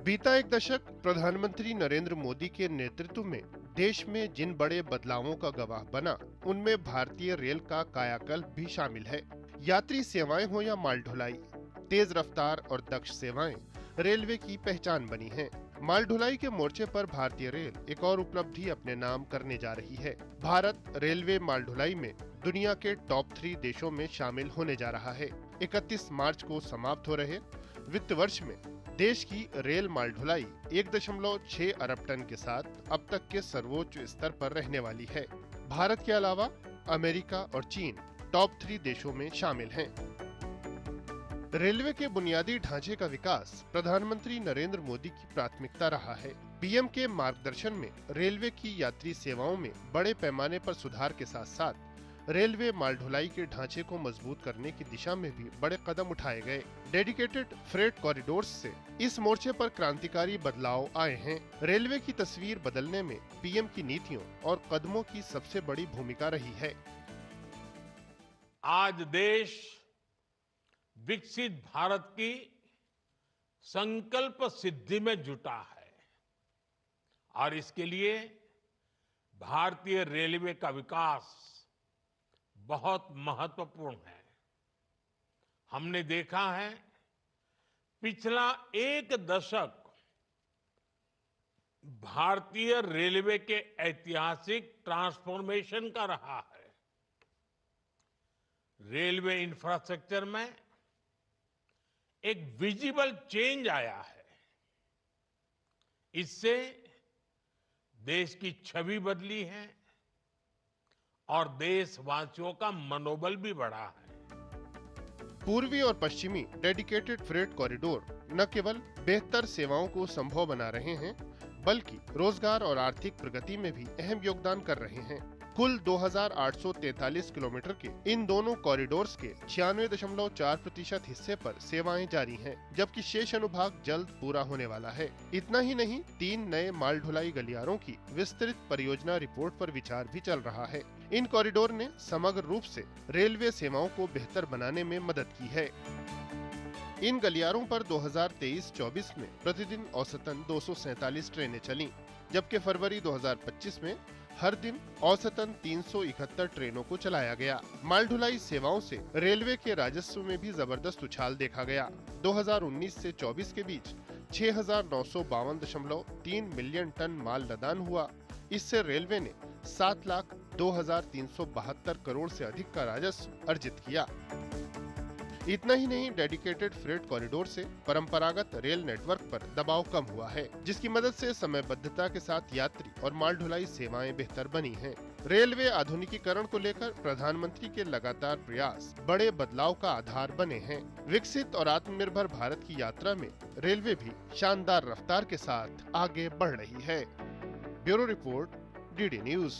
बीता एक दशक प्रधानमंत्री नरेंद्र मोदी के नेतृत्व में देश में जिन बड़े बदलावों का गवाह बना, उनमें भारतीय रेल का कायाकल्प भी शामिल है। यात्री सेवाएं हो या माल ढुलाई, तेज रफ्तार और दक्ष सेवाएं रेलवे की पहचान बनी हैं। माल ढुलाई के मोर्चे पर भारतीय रेल एक और उपलब्धि अपने नाम करने जा रही है। भारत रेलवे माल ढुलाई में दुनिया के टॉप 3 देशों में शामिल होने जा रहा है। 31 मार्च को समाप्त हो रहे वित्त वर्ष में देश की रेल माल ढुलाई 1.6 अरब टन के साथ अब तक के सर्वोच्च स्तर पर रहने वाली है। भारत के अलावा अमेरिका और चीन टॉप 3 देशों में शामिल हैं। रेलवे के बुनियादी ढांचे का विकास प्रधानमंत्री नरेंद्र मोदी की प्राथमिकता रहा है। पीएम के मार्गदर्शन में रेलवे की यात्री सेवाओं में बड़े पैमाने पर सुधार के साथ साथ रेलवे माल ढुलाई के ढांचे को मजबूत करने की दिशा में भी बड़े कदम उठाए गए। डेडिकेटेड फ्रेट कॉरिडोर्स से इस मोर्चे पर क्रांतिकारी बदलाव आए हैं। रेलवे की तस्वीर बदलने में पीएम की नीतियों और कदमों की सबसे बड़ी भूमिका रही है। आज देश विकसित भारत की संकल्प सिद्धि में जुटा है और इसके लिए भारतीय रेलवे का विकास बहुत महत्वपूर्ण है। हमने देखा है पिछला एक दशक भारतीय रेलवे के ऐतिहासिक ट्रांसफॉर्मेशन का रहा है। रेलवे इंफ्रास्ट्रक्चर में एक विजिबल चेंज आया है। इससे देश की छवि बदली है और देशवासियों का मनोबल भी बढ़ा है। पूर्वी और पश्चिमी डेडिकेटेड फ्रेट कॉरिडोर न केवल बेहतर सेवाओं को संभव बना रहे हैं, बल्कि रोजगार और आर्थिक प्रगति में भी अहम योगदान कर रहे हैं। कुल 2843 किलोमीटर के इन दोनों कॉरिडोर्स के 96.4% हिस्से पर सेवाएं जारी हैं, जबकि शेष अनुभाग जल्द पूरा होने वाला है। इतना ही नहीं, 3 नए माल ढुलाई गलियारों की विस्तृत परियोजना रिपोर्ट पर विचार भी चल रहा है। इन कॉरिडोर ने समग्र रूप से रेलवे सेवाओं को बेहतर बनाने में मदद की है। इन गलियारों पर 2023-24 में प्रतिदिन औसतन 247 ट्रेनें चलीं, जबकि फरवरी 2025 में हर दिन औसतन 371 ट्रेनों को चलाया गया। माल ढुलाई सेवाओं से रेलवे के राजस्व में भी जबरदस्त उछाल देखा गया। 2019 से 24 के बीच 6,952.3 मिलियन टन माल लदान हुआ। इससे रेलवे ने 7,02,372 करोड़ से अधिक का राजस्व अर्जित किया। इतना ही नहीं, डेडिकेटेड फ्रेट कॉरिडोर से परंपरागत रेल नेटवर्क पर दबाव कम हुआ है, जिसकी मदद से समयबद्धता के साथ यात्री और माल ढुलाई सेवाएं बेहतर बनी हैं। रेलवे आधुनिकीकरण को लेकर प्रधानमंत्री के लगातार प्रयास बड़े बदलाव का आधार बने हैं। विकसित और आत्मनिर्भर भारत की यात्रा में रेलवे भी शानदार रफ्तार के साथ आगे बढ़ रही है। Bureau report, DD news.